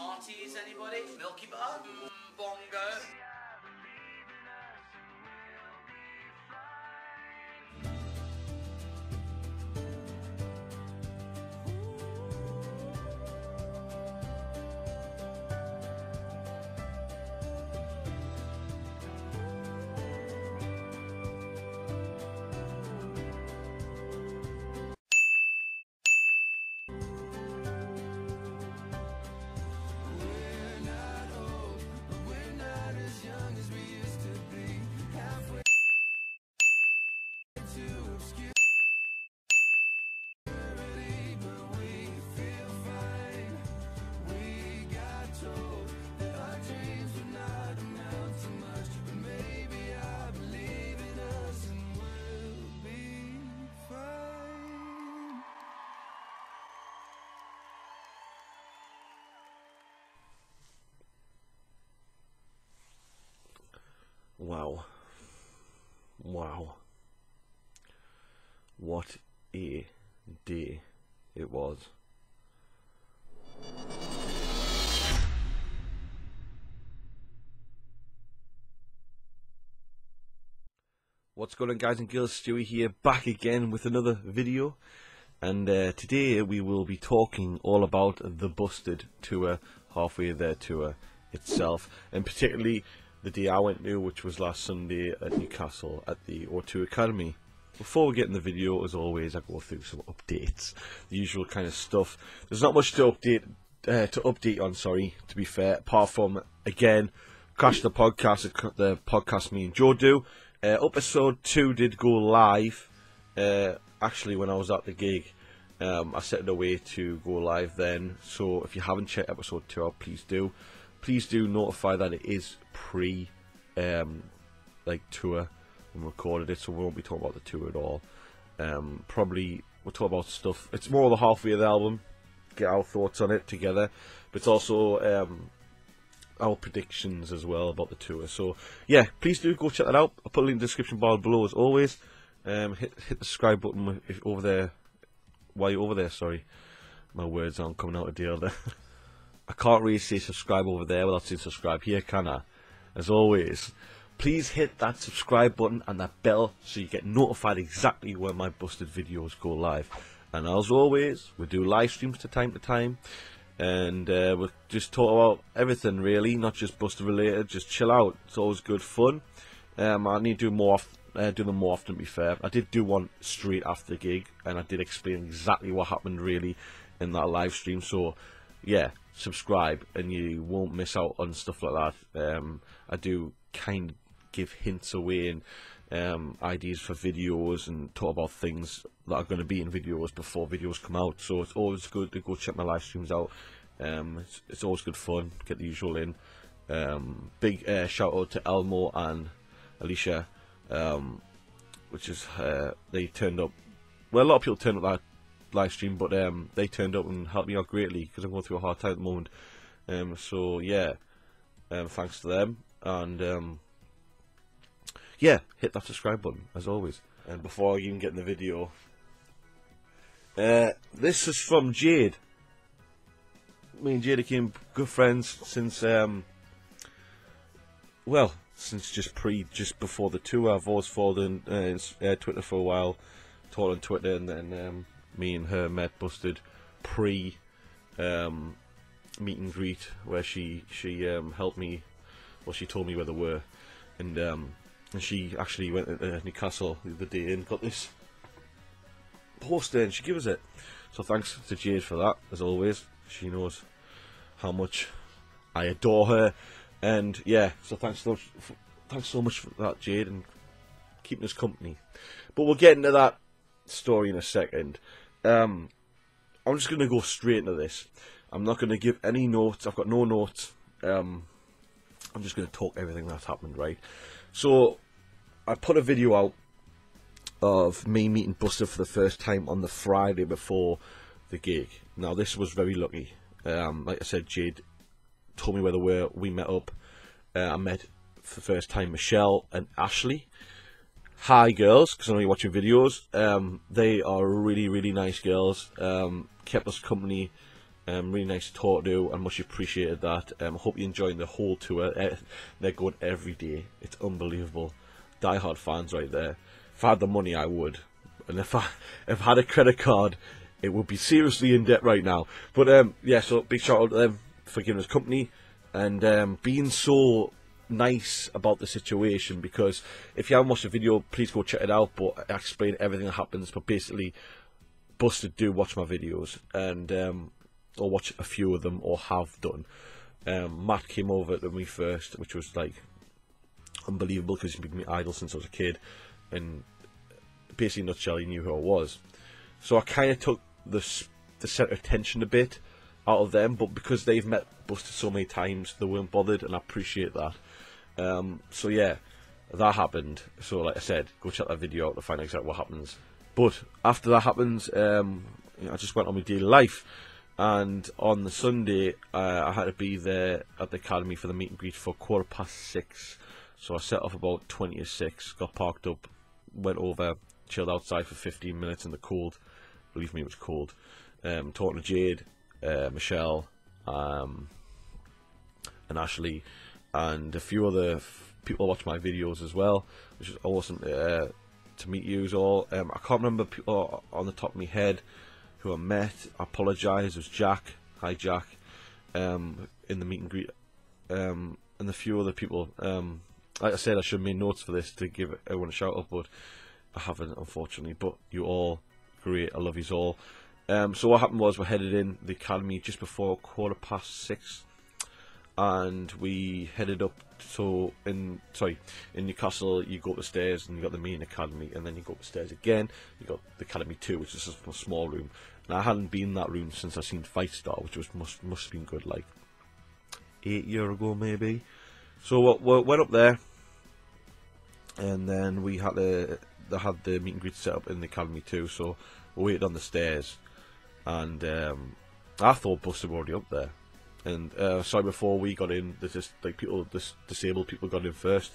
Smarties, anybody? Milky Bar? Bongo? Wow. Wow. What a day it was. What's going on, guys and girls? Stewie here, back again with another video. And today we will be talking all about the Busted tour, halfway there tour itself, and particularly the day I went to, which was last Sunday at Newcastle at the O2 Academy. Before we get in the video, as always, I go through some updates, the usual kind of stuff. There's not much to update on, sorry, to be fair, apart from, again, Crash the podcast me and Joe do. Episode 2 did go live, actually when I was at the gig. I set it away to go live then, so if you haven't checked episode 2 out, please do. Please do notify that it is pre tour and recorded it, so we won't be talking about the tour at all. Probably we'll talk about stuff. It's more the halfway of the album, get our thoughts on it together, but it's also our predictions as well about the tour. So yeah, please do go check that out. I'll put a link in the description bar below as always. Hit the subscribe button if over there. While you're over there, sorry, my words aren't coming out of deal there. I can't really say subscribe over there without saying subscribe here, can I? As always, please hit that subscribe button and that bell so you get notified exactly when my Busted videos go live. And as always, we do live streams to time, and we'll just talk about everything really, not just Busted related. Just chill out. It's always good fun. I need to do more. Do them more often, to be fair. I did do one straight after the gig, and I did explain exactly what happened really in that live stream. So yeah, subscribe and you won't miss out on stuff like that. I do kind of give hints away and ideas for videos and talk about things that are going to be in videos before videos come out. So it's always good to go check my live streams out. It's always good fun. Get the usual in. Big shout out to Elmo and Alicia, which is they turned up. Well, a lot of people turned up that live stream, but they turned up and helped me out greatly because I'm going through a hard time at the moment. So yeah, thanks to them, and yeah, hit that subscribe button as always. And before I even get in the video, this is from Jade. Me and Jade became good friends since well, since just before the tour. I've always followed in Twitter for a while, talked on Twitter, and then me and her met Busted pre meet and greet, where she helped me. Well, she told me where they were, and she actually went to Newcastle the other day and got this poster, and she gave us it. So thanks to Jade for that, as always. She knows how much I adore her, and yeah, so thanks so much for that, Jade, and keeping us company. But we'll get into that story in a second. I'm just going to go straight into this. I'm not going to give any notes. I've got no notes. I'm just going to talk everything that's happened, right? So I put a video out of me meeting Busted for the first time on the Friday before the gig. Now this was very lucky. Like I said, Jade told me where they were. We met up. I met for the first time Michelle and Ashley. Hi girls, because I'm only watching videos. They are really, really nice girls. Kept us company Really nice to talk to. I much appreciated that. I hope you're enjoying the whole tour. They're going every day. It's unbelievable. Die-hard fans right there. If I had the money, I would. And if I had a credit card, it would be seriously in debt right now. But yeah, so big shout out to them for giving us company and being so nice about the situation, because if you haven't watched the video, please go check it out. But I explain everything that happens. But basically, Busted do watch my videos, and or watch a few of them, or have done. Matt came over to me first, which was like unbelievable because he's been my idol since I was a kid, and basically, in a nutshell, he knew who I was. So I kind of took the centre of attention a bit out of them, but because they've met Busted so many times, they weren't bothered, and I appreciate that. So yeah, that happened. So like I said, go check that video out to find out exactly what happens. But after that happens, I just went on my daily life, and on the Sunday I had to be there at the Academy for the meet and greet for 6:15. So I set off about 20 to 6, got parked up, went over, chilled outside for 15 minutes in the cold. Believe me, it was cold. Talking to Jade, Michelle, and Ashley, and a few other people watch my videos as well, which is awesome to meet you all. I can't remember people on the top of my head who I met. I apologise. It was Jack. Hi, Jack. In the meet and greet, and a few other people. Like I said, I should have made notes for this to give everyone a shout out, but I haven't, unfortunately. But you all great. I love you all. So what happened was, we headed in the Academy just before 6:15, and we headed up. So in Newcastle, you go up the stairs and you got the main Academy, and then you go up the stairs again. You got the Academy 2, which is a small room. And I hadn't been in that room since I seen Fight Star, which was must have been good, like 8 years ago maybe. So we went up there, and then they had the meet and greet set up in the Academy 2. So we waited on the stairs, and I thought Busted were already up there. And before we got in, there's just like disabled people got in first,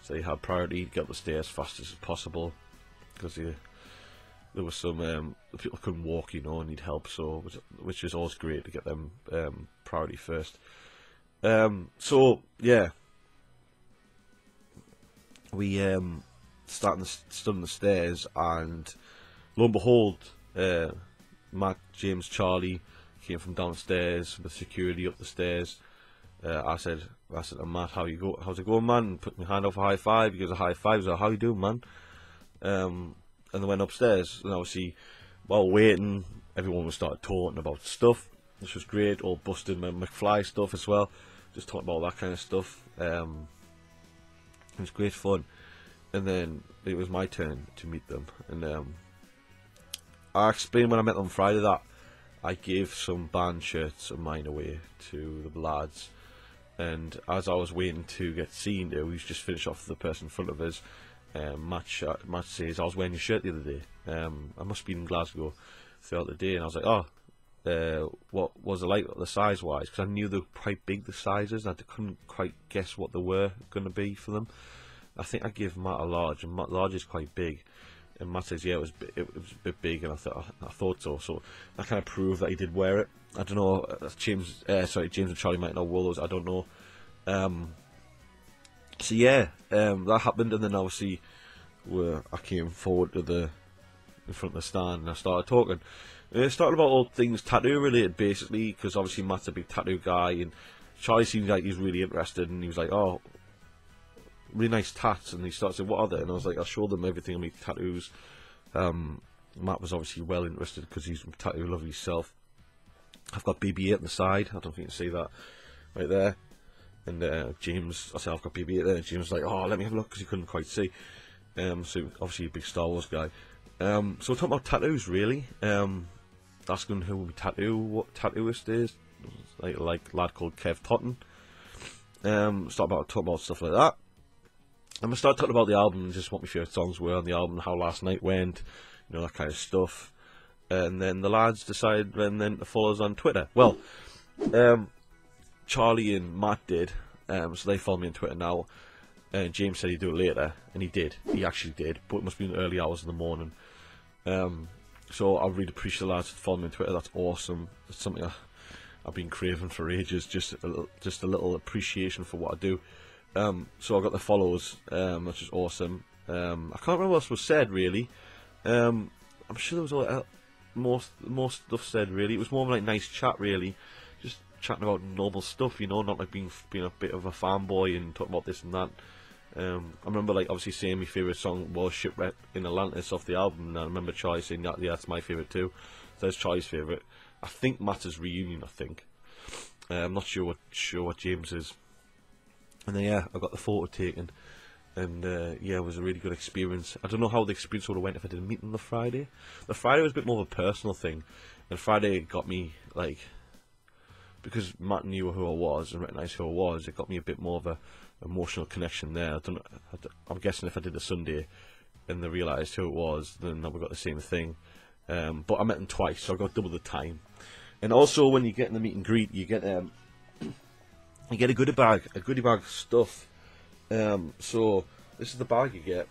so they had priority to get up the stairs as fast as possible, because there was some people couldn't walk, and need help. So which is always great to get them priority first. So yeah, we stood on the stairs, and lo and behold, Matt, James, Charlie came from downstairs with security up the stairs. I said to Matt, how's it going, man? And put my hand up for a high five. He gives a high five. He's like, how you doing, man? And they went upstairs, and obviously, while waiting, everyone was started talking about stuff, which was great. All Busted McFly stuff as well, just talking about that kind of stuff. It was great fun. And then it was my turn to meet them, and I explained when I met them on Friday that I gave some band shirts of mine away to the lads, and as I was waiting to get seen, we just finished off the person in front of us. Matt says, I was wearing your shirt the other day. I must have been in Glasgow throughout the day, and I was like, oh, what was it like the size wise? Because I knew they were quite big, the sizes. I couldn't quite guess what they were going to be for them. I think I gave Matt a large, and Matt large is quite big. And Matt says, yeah, it was a bit big, and I thought so. So that kind of proved that he did wear it. I don't know. James and Charlie might know all those. I don't know. So yeah, that happened, and then obviously I came forward to in front of the stand, and I started talking. Started about all things tattoo related, basically, because obviously Matt's a big tattoo guy, and Charlie seemed like he's really interested, and he was like, oh, really nice tats, and he started saying, what are they? And I was like, I'll show them everything on my tattoos. Matt was obviously well interested because he's a tattoo lover himself. I've got BB-8 on the side. I don't think you can see that right there. And James, I said, I've got BB-8 there, and James was like, oh, let me have a look, because he couldn't quite see. So obviously a big Star Wars guy. So we're talking about tattoos, really. Asking who we tattoo, what tattooist is, like a lad called Kev Totten. Talking about stuff like that. And we started talking about the album, and just what my favourite songs were on the album, how last night went, that kind of stuff. And then the lads decided then to follow us on Twitter. Well, Charlie and Matt did, so they follow me on Twitter now. And James said he'd do it later, and he did. He actually did, but it must be in the early hours in the morning. So I really appreciate the lads for following me on Twitter. That's awesome. It's something I've been craving for ages. Just a little appreciation for what I do. So I got the follows, which is awesome. I can't remember what else was said really. I'm sure there was all more stuff said really. It was more of like nice chat really, just chatting about normal stuff, you know, not like being a bit of a fanboy and talking about this and that. I remember like obviously saying my favourite song was Shipwreck in Atlantis off the album, and I remember Charlie saying that, yeah, that's my favourite too. So that's Charlie's favourite. I think Matt's is Reunion, I think. I'm not sure what James is. And then yeah, I got the photo taken, and yeah, it was a really good experience. I don't know how the experience would have went if I didn't meet them the Friday. The Friday was a bit more of a personal thing, and Friday got me like, because Matt knew who I was and recognised who I was, it got me a bit more of a emotional connection there. I'm guessing if I did a Sunday and they realised who it was, then we got the same thing. But I met them twice, so I got double the time. And also, when you get in the meet and greet, you get a goodie bag of stuff. So this is the bag you get.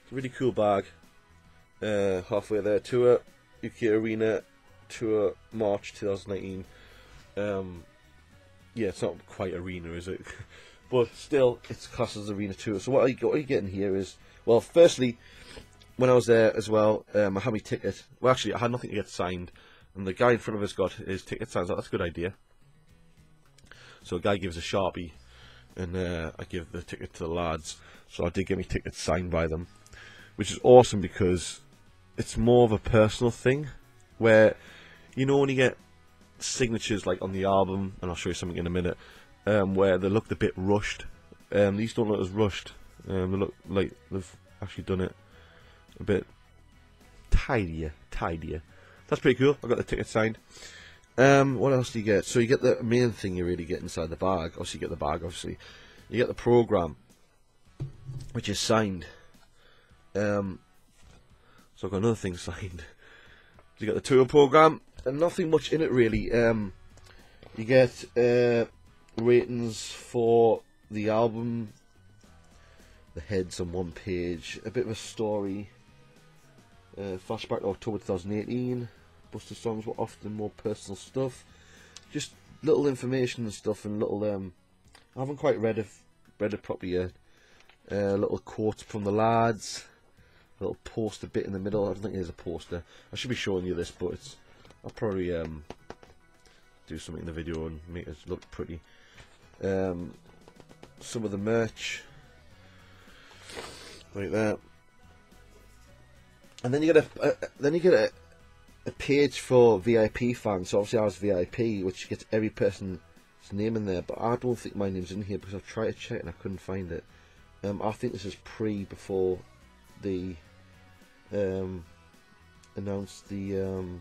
It's a really cool bag. Halfway there, tour UK Arena tour March 2019. Yeah, it's not quite arena, is it? But still, it's classed as arena tour. So what are you getting here is, well, firstly, when I was there as well, I had my ticket. Well, actually, I had nothing to get signed, and the guy in front of us got his ticket signed. So that's a good idea. So a guy gives a Sharpie, and I give the ticket to the lads. So I did get my ticket signed by them, which is awesome because it's more of a personal thing, where, you know, when you get signatures like on the album, and I'll show you something in a minute, where they looked a bit rushed. These don't look as rushed. They look like they've actually done it a bit tidier. That's pretty cool. I got the ticket signed. What else do you get? So you get the main thing you really get inside the bag. Obviously you get the bag, obviously. You get the programme, which is signed. So I've got another thing signed. So you get the tour programme, and nothing much in it really. You get ratings for the album, the heads on one page, a bit of a story, flashback to October 2018. Buster songs were often more personal stuff, just little information and stuff, and little I haven't quite read it properly yet. Little quotes from the lads, a little poster bit in the middle. I don't think there's a poster. I should be showing you this, but I'll probably do something in the video and make it look pretty. Some of the merch, like that, and then you get a page for VIP fans. So obviously I was VIP, which gets every person's name in there, but I don't think my name's in here because I've tried to check and I couldn't find it. I think this is before they announced the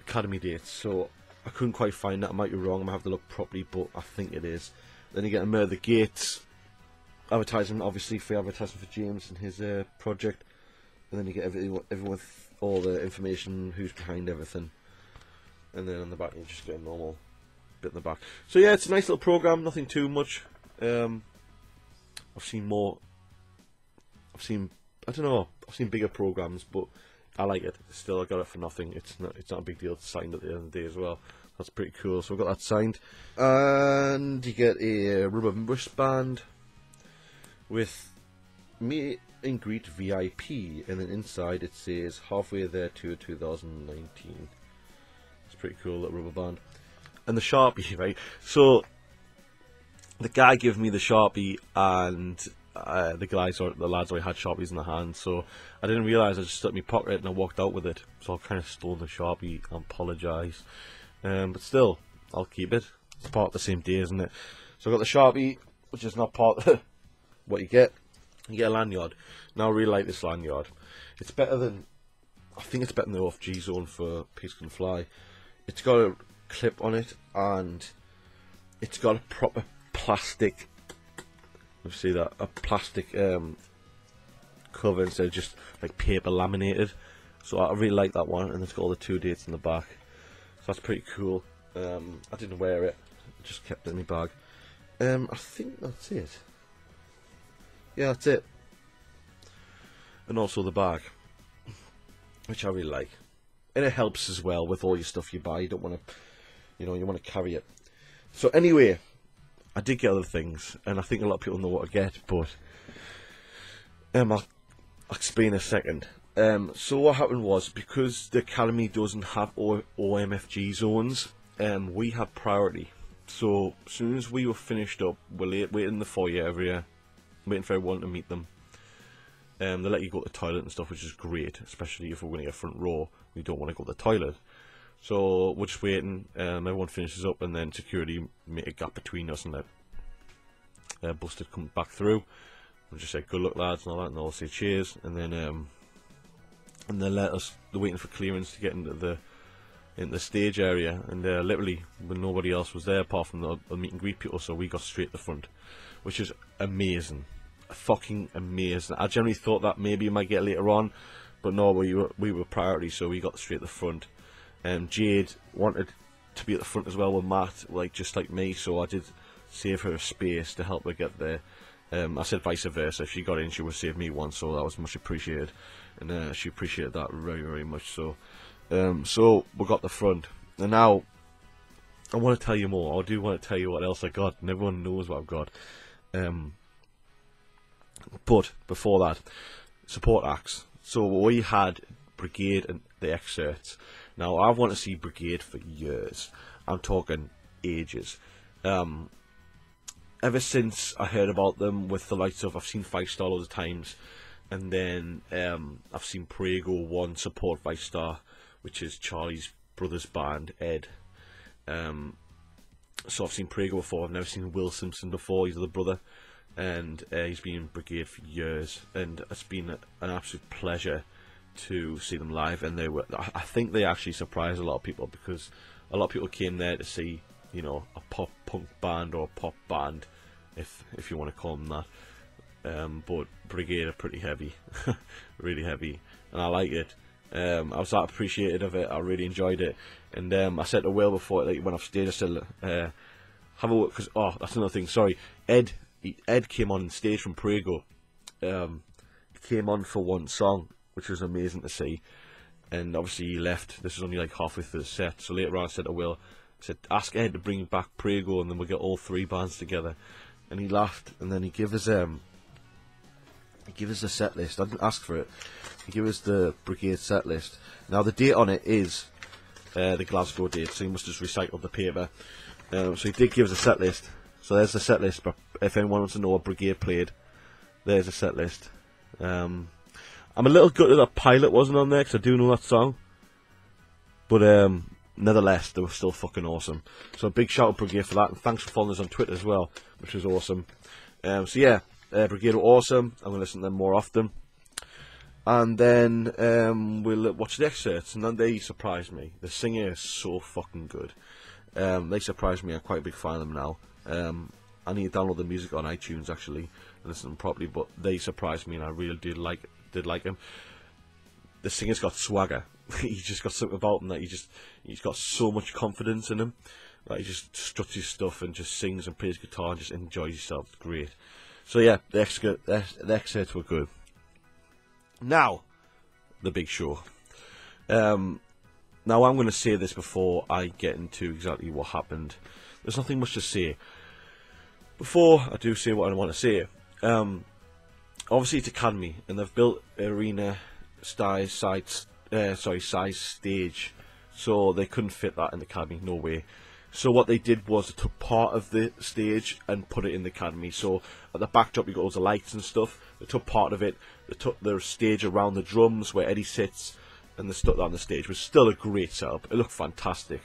Academy dates, so I couldn't quite find that. I might be wrong, I'm going to have to look properly, but I think it is. Then you get a Murder the Gates advertisement, obviously free advertisement for James and his project, and then you get everyone all the information, who's behind everything, and then on the back you just get a normal bit in the back. So yeah, it's a nice little program, nothing too much. I've seen bigger programs, but I like it. Still, I got it for nothing. It's not a big deal. It's signed at the end of the day as well. That's pretty cool. So I got that signed, and you get a rubber wristband with meet and greet VIP, and then inside it says halfway there to 2019. It's pretty cool, that rubber band. And the Sharpie, right? So the guy gave me the Sharpie, and the lads already had Sharpies in their hand, so I didn't realise. I just stuck in my pocket and I walked out with it. So I kind of stole the Sharpie. I apologise, but still, I'll keep it. It's part of the same day, isn't it? So I got the Sharpie, which is not part of what you get. You get a lanyard. Now I really like this lanyard. It's better than, I think it's better than the OFG Zone for Pigs Can Fly. It's got a clip on it, and it's got a proper plastic, you see that, a plastic cover instead of just like paper laminated. So I really like that one, and it's got all the 2 dates in the back. So that's pretty cool. I didn't wear it, I just kept it in my bag. I think that's it. Yeah, that's it. And also the bag, which I really like. and it helps as well with all your stuff you buy. You don't want to, you want to carry it. So anyway, I did get other things, and I think a lot of people know what I get, but I'll explain in a second. So what happened was, because the Academy doesn't have OMFG zones, we had priority. So as soon as we were finished up, we're waiting in the foyer area, waiting for everyone to meet them. They let you go to the toilet and stuff, which is great, especially if we're going to get front row. We don't want to go to the toilet. So we're just waiting, everyone finishes up, and then security make a gap between us and let Busted come back through. We just say good luck lads and all that, and they'll say cheers, and then they let us, they're waiting for clearance to get into the stage area, and literally when nobody else was there apart from the meet and greet people, so we got straight to the front, which is amazing. Fucking amazing. I generally thought that maybe you might get later on, but no, we were priority, so we got straight to the front. Jade wanted to be at the front as well with Matt, just like me, so I did save her a space to help her get there. I said vice versa. If she got in, she would save me one, so that was much appreciated, and she appreciated that very, very much. So, so we got the front, and now I want to tell you more. I do want to tell you what else I got, and everyone knows what I've got. But before that, support acts. So we had Brigade and the Excerts. Now I want to see Brigade for years. I'm talking ages. Ever since I heard about them with the likes of, I've seen 5 Star loads of times, and then I've seen Prego 1 support 5 Star, which is Charlie's brother's band, Ed. So I've seen Prego before. I've never seen Will Simpson before. He's the brother, and he's been in Brigade for years, and it's been an absolute pleasure to see them live. And I think they actually surprised a lot of people, because a lot of people came there to see, a pop punk band or a pop band, if you want to call them that. But Brigade are pretty heavy, really heavy, and I like it. I was that appreciative of it. I really enjoyed it, and I said to Will before, when I've stayed, I said, have a look, because that's another thing. Sorry, Ed came on stage from Prego. He came on for one song, which was amazing to see, and obviously he left. This was only like halfway through the set, so later on I said to Will, ask Ed to bring back Prego, and then we'll get all 3 bands together. And he laughed, and then he gave us the set list. I didn't ask for it. He gave us the Brigade set list. Now the date on it is the Glasgow date, so he must have just recycled the paper. So he did give us a set list. So there's the set list. But if anyone wants to know what Brigade played, there's a set list. I'm a little gutted that Pilot wasn't on there, because I do know that song. But nevertheless, they were still fucking awesome. So a big shout out Brigade for that, and thanks for following us on Twitter as well, which was awesome. So yeah, Brigade were awesome. I'm going to listen to them more often. And then we'll watch the Excerts, and then they surprised me. The singer is so fucking good. They surprised me. I'm quite a big fan of them now. I need to download the music on iTunes actually and listen to them properly, but they surprised me, and I really did like him. The singer's got swagger. He's just got something about him that he's got so much confidence in him. Like, he just struts his stuff and just sings and plays guitar and just enjoys himself. It's great. So yeah, the Excerts were good. Now, the big show. Now I'm going to say this before I get into exactly what happened. There's nothing much to say. Before I do say what I want to say, obviously it's Academy, and they've built arena size stage, so they couldn't fit that in the Academy, no way. So what they did was they took part of the stage and put it in the Academy. So at the backdrop you got all the lights and stuff. They took part of it. They took the stage around the drums where Eddie sits, and they stuck that on the stage. It was still a great setup. It looked fantastic.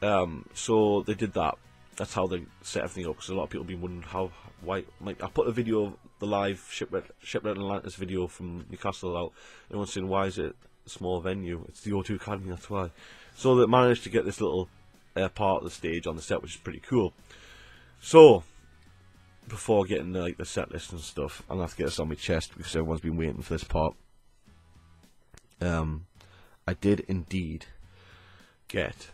So they did that. That's how they set everything up. Because a lot of people have been wondering why. Like, I put a video of the live Shipwreck Atlantis video from Newcastle out. Everyone's saying, why is it a small venue? It's the O2 Academy, that's why. So they managed to get this little part of the stage on the set, which is pretty cool. So before getting the set list and stuff, I'm gonna have to get this on my chest because everyone's been waiting for this part. I did indeed get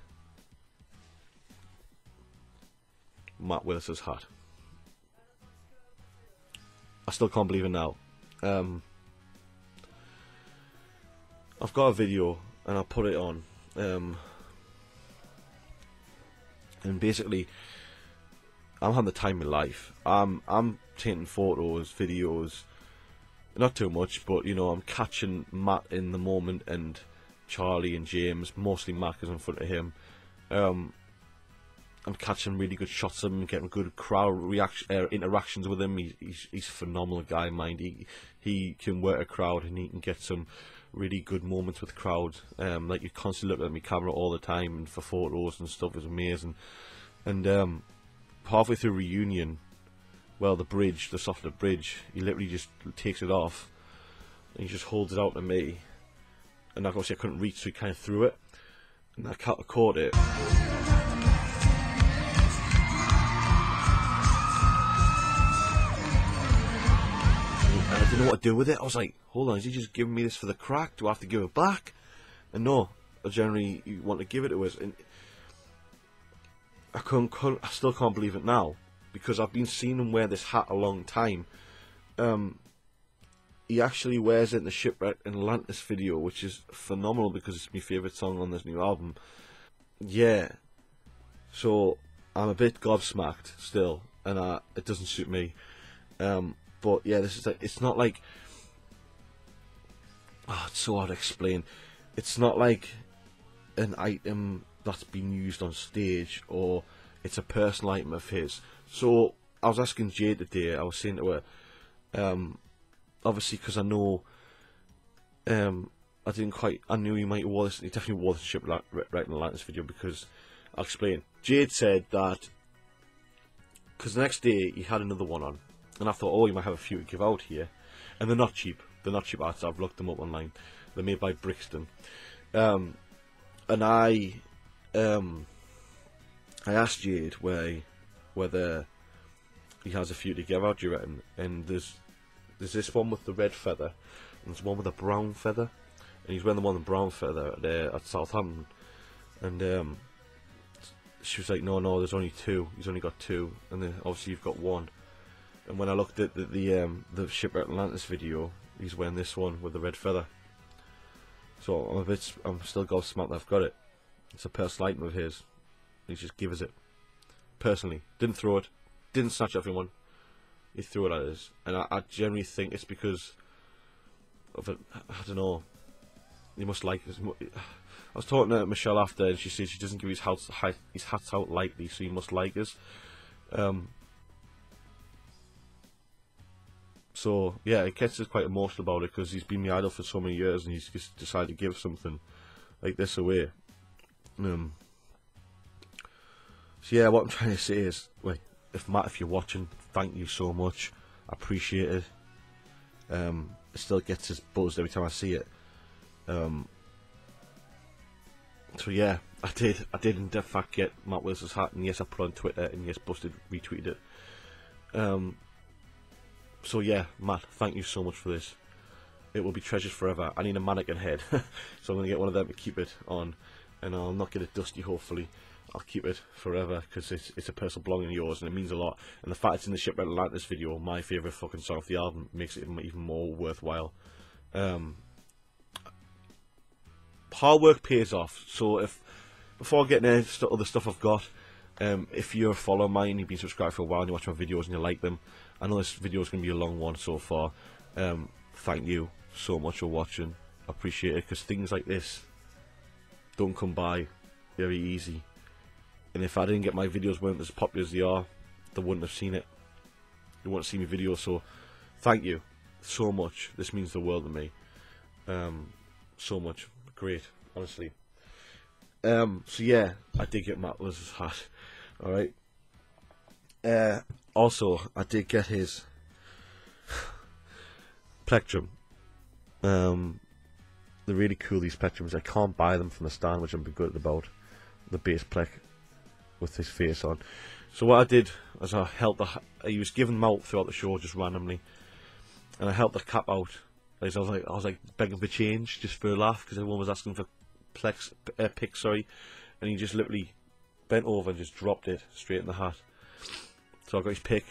Matt Willis's hat. I still can't believe it now. I've got a video and I'll put it on and basically, I'm having the time of life. I'm taking photos, videos, not too much, but you know, I'm catching Matt in the moment and Charlie and James, mostly Matt is in front of him. I'm catching really good shots of him, getting good crowd interactions with him. He's a phenomenal guy, mind. He can work a crowd and he can get some really good moments with crowds. Like, you constantly look at my camera all the time and for photos and stuff is amazing. And halfway through reunion, well, the soft bridge, he literally just takes it off and he just holds it out to me. And obviously I couldn't reach, so he kind of threw it, and I caught it. And I didn't know what to do with it. I was like, hold on, is he just giving me this for the crack? Do I have to give it back? And no, I generally want to give it to us. And I still can't believe it now, because I've been seeing him wear this hat a long time. He actually wears it in the Shipwreck in Atlantis video, which is phenomenal because it's my favourite song on this new album. Yeah, so I'm a bit gobsmacked still, and it doesn't suit me. But yeah, this is like, it's not like, it's so hard to explain. It's not like an item that's been used on stage, or it's a personal item of his. So I was asking Jade today, I was saying to her, obviously, because I know, I knew he might have wore this, he definitely wore this Shipwreck in Atlantis video, because, I'll explain. Jade said that, because the next day he had another one on, and I thought, oh, he might have a few to give out here, and they're not cheap arts, I've looked them up online, they're made by Brixton, and I asked Jade whether he has a few to give out, do you reckon? And there's this one with the red feather, and there's one with a brown feather, and he's wearing the one with the brown feather at Southampton, and she was like, no, there's only two, he's only got two, and then obviously you've got one. And when I looked at the Shipwreck Atlantis video, he's wearing this one with the red feather. So I'm still gobsmacked that I've got it. It's a personal item of his. He just gives it personally. Didn't throw it. Didn't snatch it off anyone. He threw it at us, and I generally think it's because of it. I don't know. He must like us. I was talking to Michelle after, and she said she doesn't give his hats out lightly, so he must like us. So yeah, it gets us quite emotional about it, because he's been my idol for so many years, and he's just decided to give something like this away. So yeah, what I'm trying to say is, like, Matt, if you're watching, thank you so much. I appreciate it. It still gets us buzzed every time I see it. So yeah, I did in fact get Matt Wilson's hat, and yes, I put it on Twitter, and yes, Busted retweeted it. So yeah, Matt, thank you so much for this. It will be treasured forever. I need a mannequin head, so I'm going to get one of them to keep it on, and I'll not get it dusty, hopefully. I'll keep it forever, because it's a personal belonging of yours, and it means a lot. And the fact it's in the Shipwreck Atlantis video, my favourite fucking song of the album, makes it even more worthwhile. Hard work pays off. So before getting into other stuff I've got, if you're a follower of mine, you've been subscribed for a while, and you watch my videos and you like them, I know this video is going to be a long one so far. Thank you so much for watching. I appreciate it, because things like this don't come by very easy. And if I didn't get my videos weren't as popular as they are, they wouldn't have seen it. They wouldn't see my videos. So thank you so much. This means the world to me. So much. Great, honestly. So yeah, I did get Matt Wilson's hat. Alright. Also, I did get his plectrum. They're really cool, these plectrums. I can't buy them from the stand, which I'm good about. The base plec with his face on. So what I did was I held he was giving them out throughout the show just randomly, and I held the cap out. I was like begging for change just for a laugh, because everyone was asking for pics, sorry, and he just literally bent over and just dropped it straight in the hat. So I got his pick,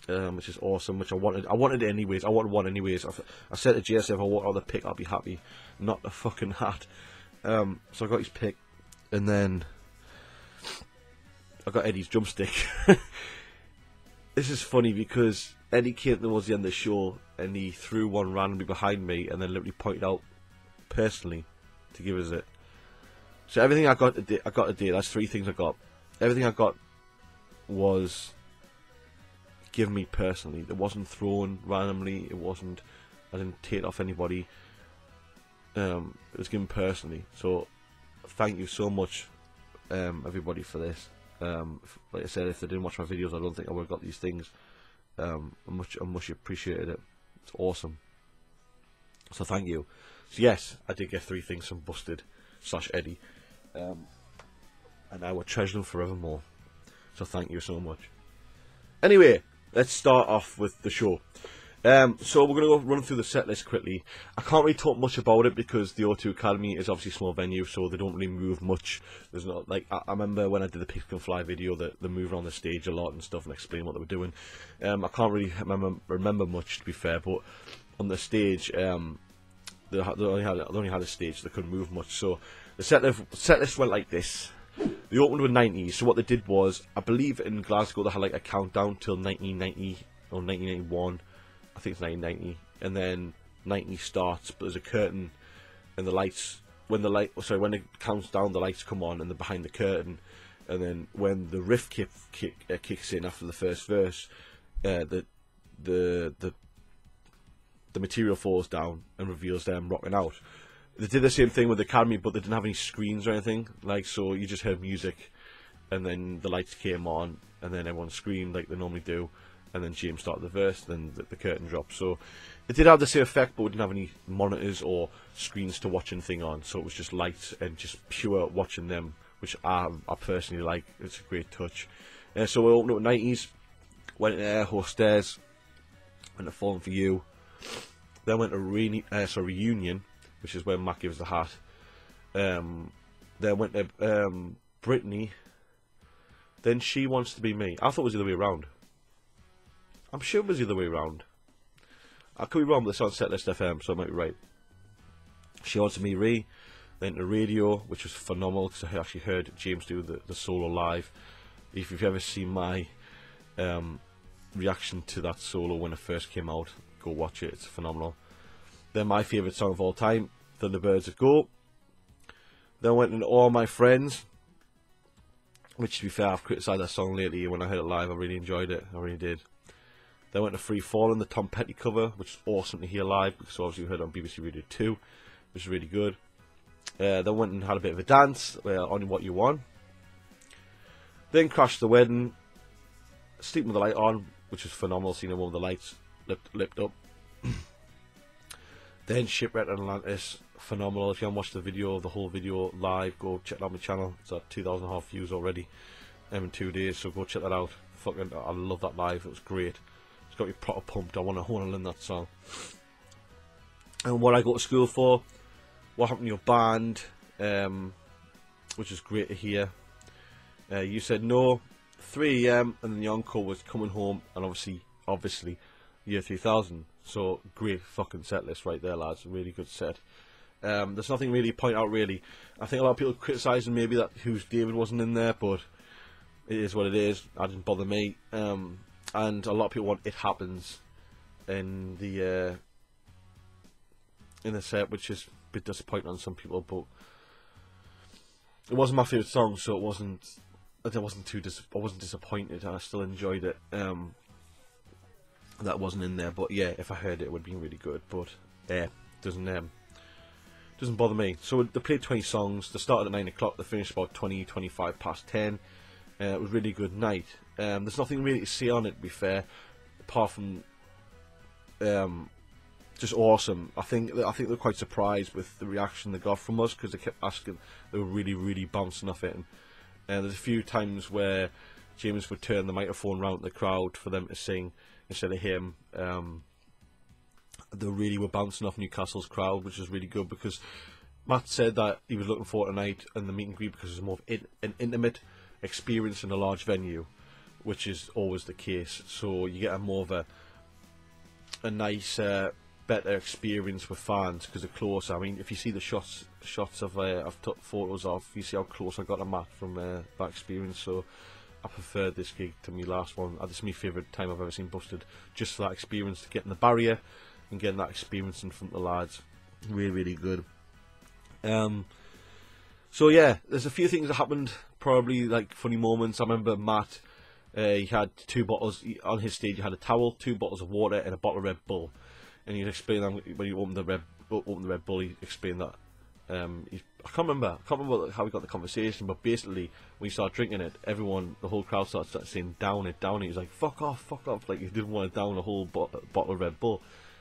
which is awesome, which I wanted it anyways. I wanted one anyways. I said to JS, if I want the pick, I'll be happy, not the fucking hat. So I got his pick, and then I got Eddie's drumstick. This is funny because Eddie came towards the end of the show and he threw one randomly behind me and then literally pointed out personally to give us it. So everything I got today, that's 3 things I got. Everything I got was given me personally. It wasn't thrown randomly. I didn't take it off anybody. It was given personally. So thank you so much, everybody, for this. Like I said, if they didn't watch my videos, I don't think I would have got these things. I much appreciated it. It's awesome. So thank you. So yes, I did get 3 things from Busted / Eddie, and I will treasure them forevermore. So thank you so much. Anyway, let's start off with the show. So we're going to go run through the set list quickly. I can't really talk much about it because the O2 Academy is obviously a small venue, so they don't really move much. There's not like I remember when I did the Pick and Fly video that they moved on the stage a lot and stuff and explain what they were doing. I can't really remember much, to be fair, but on the stage, they only had a stage, they couldn't move much. So the set list went like this. They opened with 90s. So what they did was, I believe in Glasgow they had like a countdown till 1990 or 1991. I think it's 1990, and then 90 starts, but there's a curtain, and the lights, when it counts down, the lights come on, and they're behind the curtain, and then when the riff kicks in after the first verse, the material falls down and reveals them rocking out. They did the same thing with the Academy, but they didn't have any screens or anything, like, so you just heard music, and then the lights came on, and then everyone screamed like they normally do. And then James started the verse, then the curtain dropped. So it did have the same effect, but we didn't have any monitors or screens to watch anything on. So it was just lights and just pure watching them, which I personally like. It's a great touch. So we opened up 90s, went to Air Hostess, went to Falling For You, then went to Reunion, which is where Matt gives the hat. Then went to Brittany, then She Wants To Be Me. I thought it was the other way around. I'm sure it was the other way around. I could be wrong, but it's on Setlist FM, so I might be right. She Wants To Be Me, then to Radio, which was phenomenal, because I actually heard James do the solo live. If you've ever seen my reaction to that solo when it first came out, go watch it, it's phenomenal. Then my favourite song of all time, Thunderbirds of Go. Then I went into All My Friends, which, to be fair, I've criticised that song lately. When I heard it live, I really enjoyed it, I really did. Then went to Free Fallin', the Tom Petty cover, which is awesome to hear live, because obviously we heard it on BBC Radio 2, which is really good. Then went and had a bit of a dance, on What You Want. Then Crashed the Wedding, Sleeping With the Light On, which was phenomenal, seeing everyone with the lights lipped up. Then Shipwrecked on Atlantis, phenomenal. If you haven't watched the video, the whole video live, go check it out on my channel. It's at 2,500 views already in 2 days, so go check that out. Fucking, I love that live, it was great. Got me proper pumped. I want to learn that song. And what I go to school for, What Happened to Your Band, which is great to hear. You Said No, 3 AM, and then the encore was Coming Home, and obviously, Year 3000. So great fucking set list right there, lads. Really good set. There's nothing really to point out, really. I think a lot of people criticising maybe that Who's David wasn't in there, but it is what it is. That didn't bother me. And a lot of people want It Happens in the set, which is a bit disappointing on some people, but it wasn't my favourite song, so I wasn't disappointed, and I still enjoyed it. That wasn't in there, but yeah, if I heard it would have been really good, but doesn't bother me. So they played 20 songs. They started at 9 o'clock, they finished about 25 past 10. It was a really good night. There's nothing really to say on it, to be fair, apart from just awesome. I think they're quite surprised with the reaction they got from us, because they kept asking. They were really bouncing off it. And there's a few times where James would turn the microphone round to the crowd for them to sing instead of him. They really were bouncing off Newcastle's crowd, which is really good, because Matt said that he was looking forward tonight and the meet and greet because it's more of an intimate experience in a large venue, which is always the case. So you get a more of a nice better experience with fans because they're closer. I mean, if you see the shots of I've took photos of, you see how close I got to Matt from that experience. So I preferred this gig to my last one. This is my favourite time I've ever seen Busted, just for that experience, to getting the barrier and getting that experience in front of the lads. Really, really good. So yeah, there's a few things that happened, probably like funny moments. I remember Matt, he had 2 bottles on his stage. He had a towel, 2 bottles of water, and a bottle of Red Bull. And he explained that when he opened the Red Bull, he explained that. I can't remember how we got the conversation, but basically when he started drinking it, the whole crowd started saying down it, down it. He was like, fuck off, like he didn't want to down a whole bottle of Red Bull.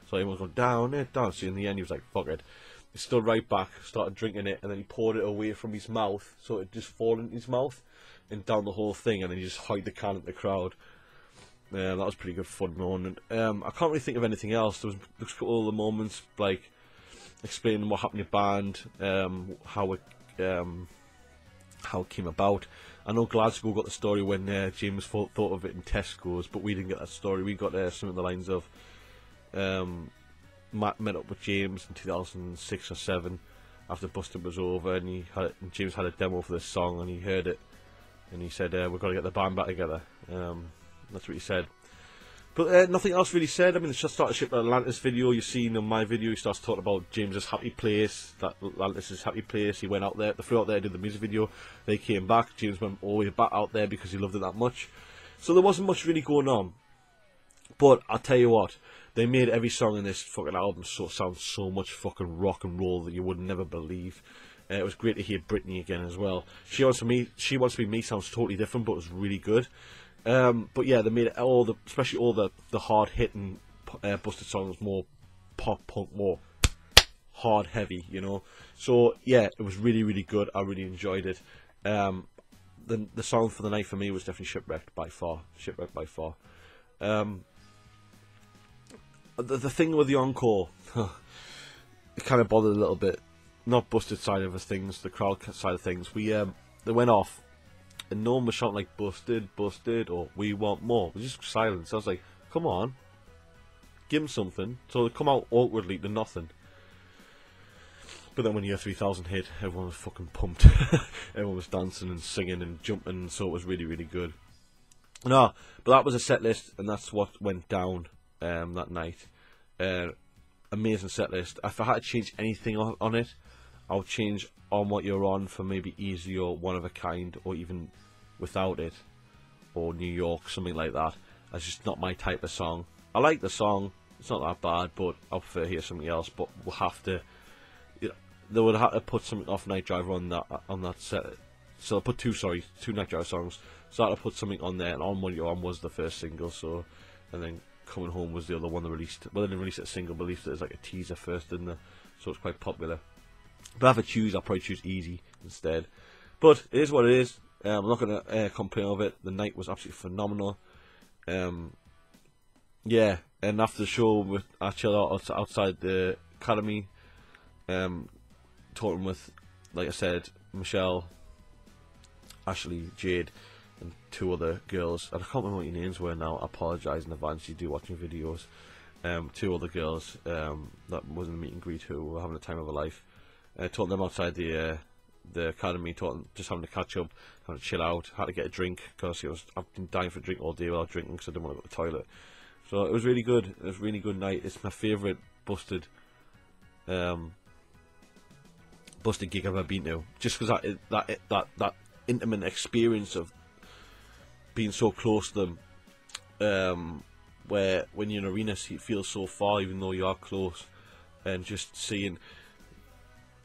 So everyone was going down it, down. So in the end he was like, fuck it. He stood right back, started drinking it, and then he poured it away from his mouth, so it just fall in his mouth and down the whole thing, and then he just hiked the can at the crowd. That was pretty good fun moment. I can't really think of anything else. There was all the moments like explaining what happened to band, how it came about. I know Glasgow got the story when James thought of it in Tesco's, but we didn't get that story. We got something along the lines of Matt met up with James in 2006 or 7 after Busted was over, and James had a demo for this song, and he heard it, and he said, we've got to get the band back together. That's what he said. But nothing else really said. I mean, it's just started shipping Atlantis video. You've seen on my video, he starts talking about James's happy place, that Atlantis' happy place. He went out there, they flew out there, did the music video. They came back. James went all the way back out there because he loved it that much. So there wasn't much really going on. But I'll tell you what, they made every song in this fucking album sound so much fucking rock and roll that you would never believe. It was great to hear Britney again as well. She Wants to Be Me sounds totally different, but it was really good. But yeah, they made especially all the hard hitting Busted songs more pop punk, more hard heavy, you know. So yeah, it was really, really good. I really enjoyed it. The song for the night for me was definitely Shipwrecked by far. The thing with the encore, it kind of bothered a little bit. Not Busted side of things, the crowd side of things. They went off, and no one was shouting like Busted, Busted, or we want more. It was just silence. I was like, come on, give them something. So they come out awkwardly to nothing. But then when Year 3000 hit, everyone was fucking pumped. Everyone was dancing and singing and jumping, so it was really, really good. No, but that was a set list, and that's what went down that night. Amazing set list. If I had to change anything on it, I would change On What You're On for maybe Easy or One of a Kind, or even Without It, or New York, something like that. That's just not my type of song. I like the song, it's not that bad, but I prefer to hear something else. But we'll have to, they would have to put something off Night Driver on that set. So I put two Night Driver songs. So I had to put something on there, and On What You're On was the first single. So, and then Coming Home was the other one they released. Well, they didn't release it as a single, but released it as like a teaser first, didn't they? So it's quite popular. But if I choose, I'll probably choose Easy instead. But it is what it is. I'm not going to complain of it. The night was absolutely phenomenal. Yeah, and after the show, I chilled out outside the Academy, talking with, like I said, Michelle, Ashley, Jade, and 2 other girls. And I can't remember what your names were now. I apologise in advance. You do watching videos. 2 other girls that was in the meet and greet who were having the time of their life. Talking them outside the Academy, just having to catch up, having to chill out. Had to get a drink because I've been dying for a drink all day without drinking because I didn't want to go to the toilet. So it was really good. It was a really good night. It's my favourite Busted gig I've ever been to. Just because that intimate experience of being so close to them, where when you're in an arena you feel so far even though you are close, and just seeing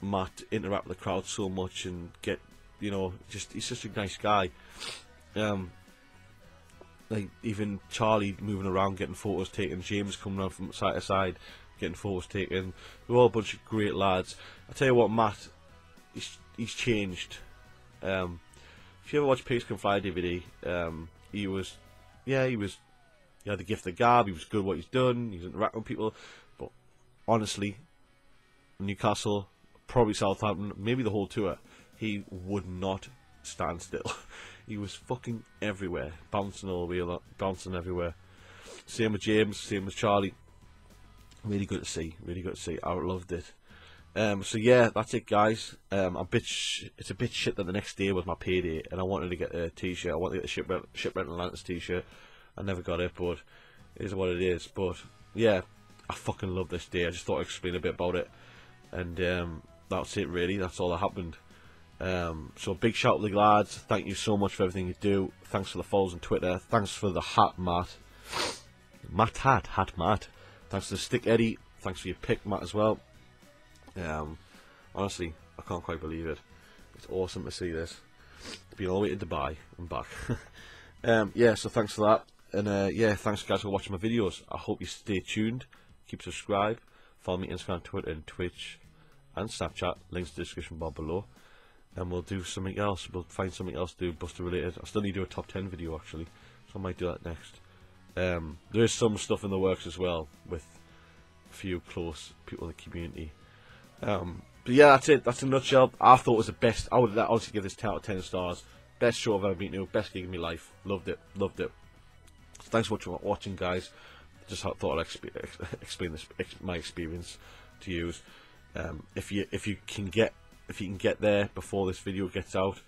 Matt interact with the crowd so much and get, he's such a nice guy. Like even Charlie moving around getting photos taken, James coming around from side to side getting photos taken. We're all a bunch of great lads. I tell you what, Matt, he's changed. If you ever watch Pigs Can Fly DVD, he had the gift of gab, he was good at what he's done, he's interacting with people, but honestly, Newcastle, probably Southampton, maybe the whole tour, he would not stand still. He was fucking everywhere, bouncing everywhere. Same with James, same with Charlie. Really good to see. Really good to see. I loved it. So yeah, that's it, guys. It's a bit shit that the next day was my payday, and I wanted to get a T-shirt. I wanted to get a Shipwreck Atlantis T-shirt. I never got it, but it is what it is. But yeah, I fucking love this day. I just thought I'd explain a bit about it, and that's it really. That's all that happened. So big shout out to the lads. Thank you so much for everything you do. Thanks for the follows on Twitter. Thanks for the hat, Matt. Hat Matt. Thanks to the stick, Eddie. Thanks for your pick, Matt, as well. Honestly, I can't quite believe it. It's awesome to see this. Been all the way to Dubai and back. Yeah, so thanks for that. And yeah, thanks guys for watching my videos. I hope you stay tuned. Keep subscribed. Follow me on Instagram, Twitter, and Twitch, and Snapchat. Links in the description bar below. And we'll do something else. We'll find something else to do Buster related. I still need to do a top 10 video actually, so I might do that next. There is some stuff in the works as well with a few close people in the community. But yeah, that's it. That's in a nutshell. I thought it was the best. I would honestly give this 10 out of 10 stars. Best show I've ever been to. Best gig in my life. Loved it. Loved it. So thanks for watching, guys. Just thought I'd explain my experience to you. If you can get there before this video gets out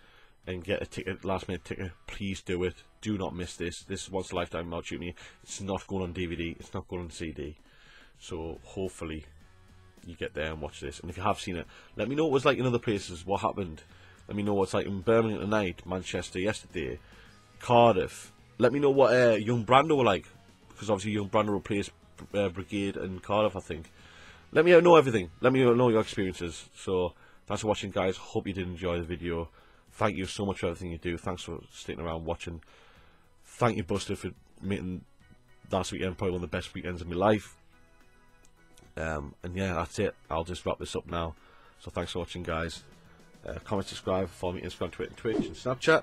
and get a ticket, last minute ticket, please do it. Do not miss this. This is once a lifetime opportunity. It's not going on DVD. It's not going on CD. So hopefully you get there and watch this. And if you have seen it, let me know what it was like in other places. What happened? Let me know what it's like in Birmingham tonight, Manchester yesterday, Cardiff. Let me know what Young Brando were like, because obviously Young Brando replaced Brigade and Cardiff, I think. Let me know everything. Let me know your experiences. So thanks for watching, guys. Hope you did enjoy the video. Thank you so much for everything you do. Thanks for sticking around watching. Thank you, Buster, for making last weekend probably one of the best weekends of my life. And yeah, that's it. I'll just wrap this up now. So thanks for watching, guys. Comment, subscribe, follow me on Instagram, Twitter, Twitch, and Snapchat.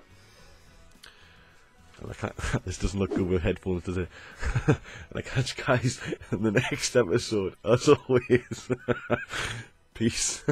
And this doesn't look good with headphones, does it? And I catch you guys in the next episode. As always, peace.